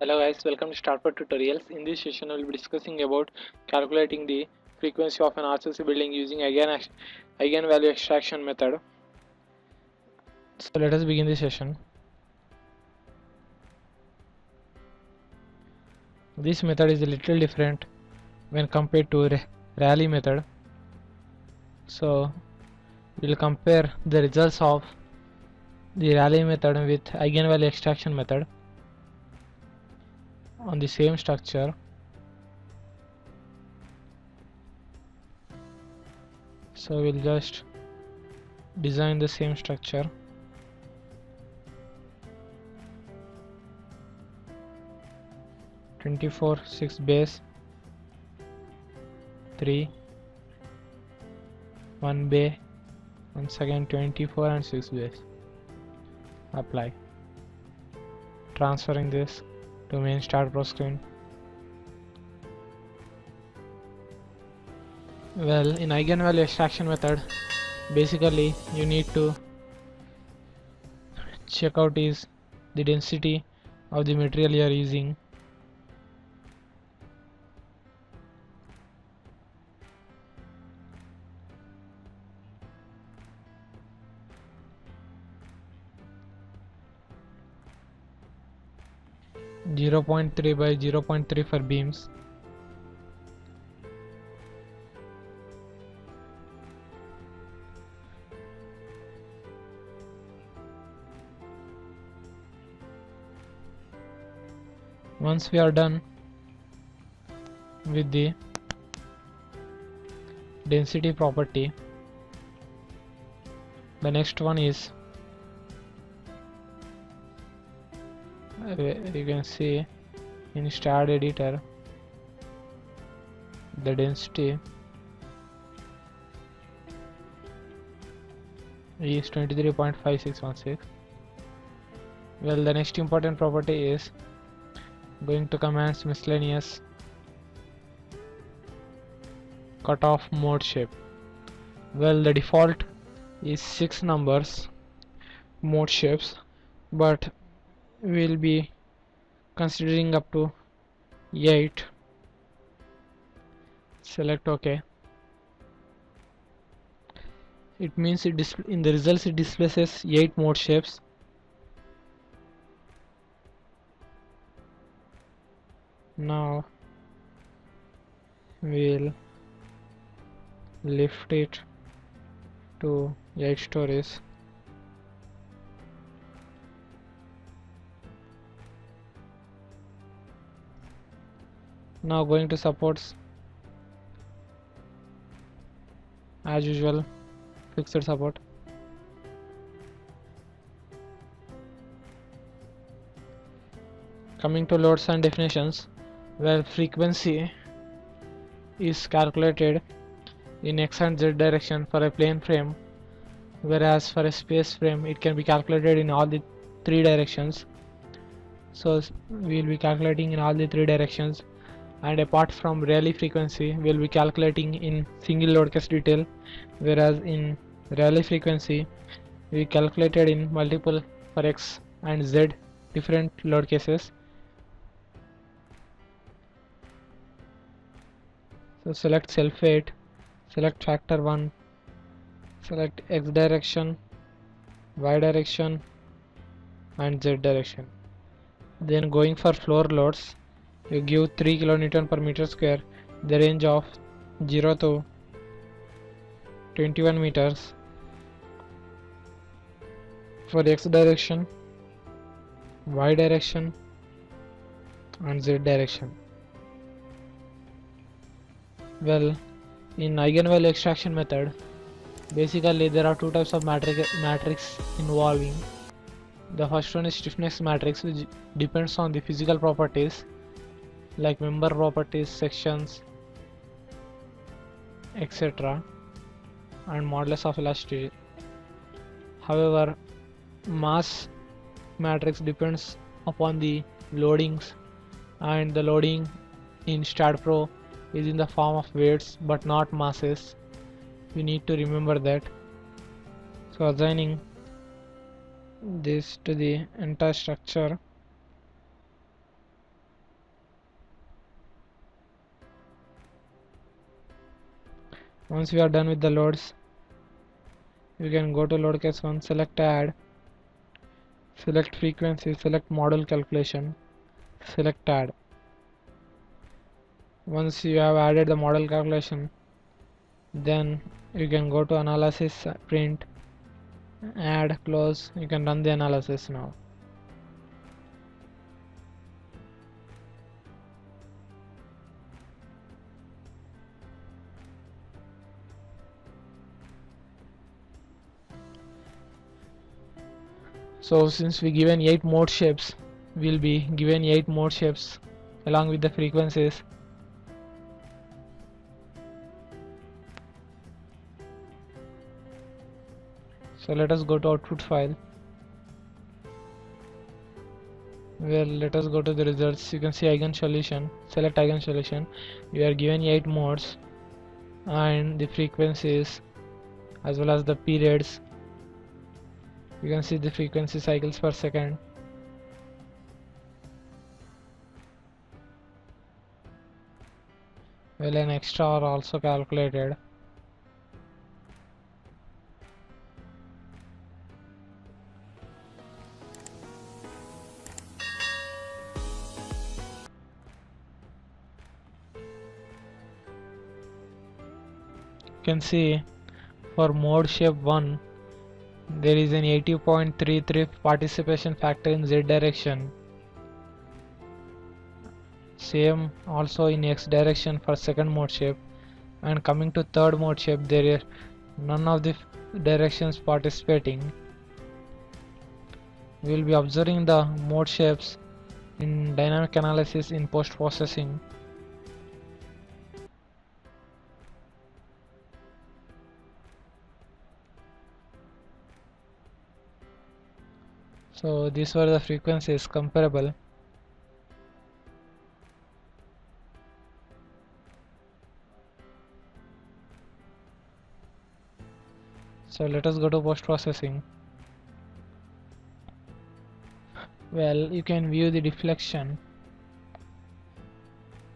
Hello guys, welcome to Startpad Tutorials. In this session, I will be discussing about calculating the frequency of an RCC building using eigenvalue extraction method. So let us begin the session. This method is a little different when compared to Rayleigh method. So we will compare the results of the Rayleigh method with eigenvalue extraction method on the same structure. So we'll just design the same structure. (24) 6 base 3 1 bay, once again 24 and 6 base. Apply. Transferring this to main start pro screen. Well, in eigenvalue extraction method, basically you need to check out is the density of the material you are using. (0.3 by 0.3 for beams). Once we are done with the density property, the next one is you can see in STAAD editor the density is 23.5616. Well, the next important property is going to commands miscellaneous cutoff mode shape. Well, the default is 6 numbers mode shapes, but we will be considering up to 8. Select OK. It means in the results it displays 8 mode shapes. Now we'll lift it to 8 stories. Now going to supports, as usual, fixed support. Coming to loads and definitions, where frequency is calculated in x and z direction for a plane frame, whereas for a space frame it can be calculated in all the 3 directions. So we will be calculating in all the 3 directions, and apart from Rayleigh frequency we will be calculating in single load case detail, whereas in Rayleigh frequency we calculated in multiple for x and z different load cases. So select self weight, select factor 1, select x direction, y direction and z direction. Then going for floor loads, you give 3 kN per meter square, the range of 0 to 21 meters for x direction, y direction and z direction. Well, in eigenvalue extraction method, basically there are 2 types of matrix involving. The first one is stiffness matrix, which depends on the physical properties like member properties, sections, etc. and modulus of elasticity. However, mass matrix depends upon the loadings, and the loading in STAAD Pro is in the form of weights but not masses. You need to remember that. So assigning this to the entire structure, Once we are done with the loads, you can go to load case 1, select add, select frequency, select model calculation, select add. Once you have added the model calculation, then you can go to analysis, print, add, close. You can run the analysis now. So since we given 8 mode shapes, we'll be given 8 mode shapes along with the frequencies. So let us go to output file. Well, let us go to the results. You can see eigen solution. Select eigen solution. You are given 8 modes and the frequencies as well as the periods. You can see the frequency cycles per second. Well, an extra are also calculated. You can see for mode shape 1 there is an 80.33 participation factor in Z direction. Same also in X direction for second mode shape, and coming to third mode shape there is none of the directions participating. We will be observing the mode shapes in dynamic analysis in post processing. So these were the frequencies comparable. So let us go to post processing. Well, you can view the deflection.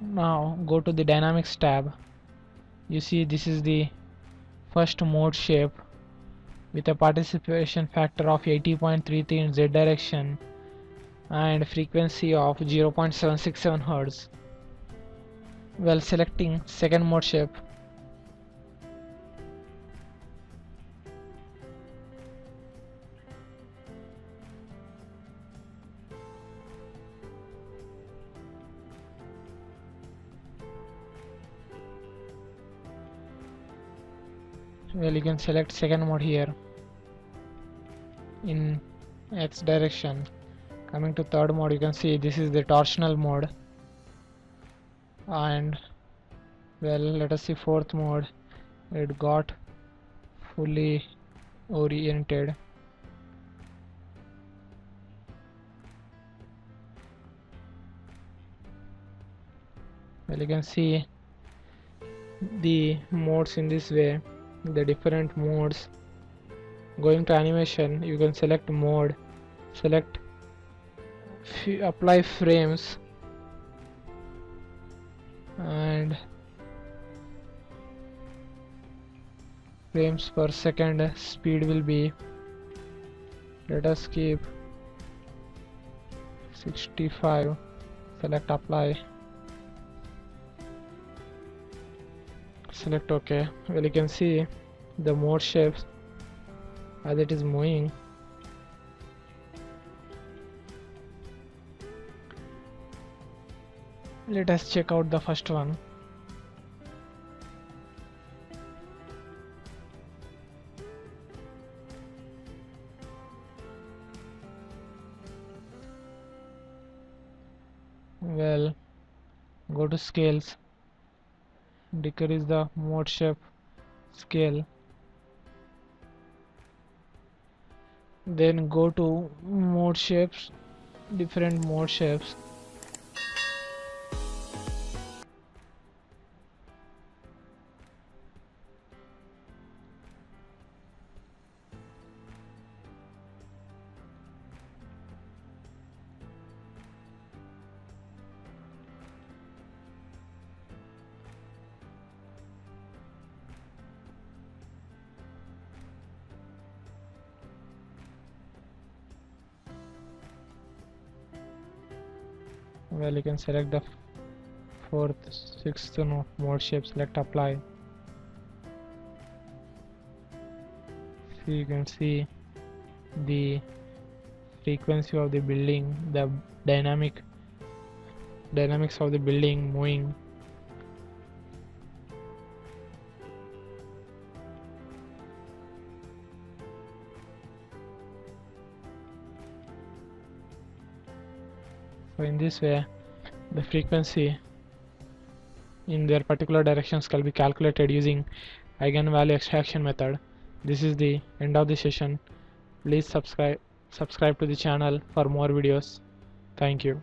Now go to the dynamics tab. You see this is the first mode shape with a participation factor of 80.33 in Z direction and frequency of 0.767 Hz. While selecting second mode shape, well, you can select second mode here in X direction. Coming to third mode, you can see this is the torsional mode, and well, let us see fourth mode. It got fully oriented. Well, you can see the modes in this way, the different modes. Going to animation, you can select mode, select apply frames, and frames per second speed will be, let us keep 65. Select apply, select OK. Well, you can see the mode shapes as it is moving. Let us check out the first one. Well, go to scales, decrease the mode shape scale, then go to mode shapes, different mode shapes. Well, you can select the fourth, sixth mode shape, select apply. So you can see the frequency of the building, the dynamics of the building moving. So in this way, the frequency in their particular directions can be calculated using eigenvalue extraction method. This is the end of the session. Please subscribe to the channel for more videos. Thank you.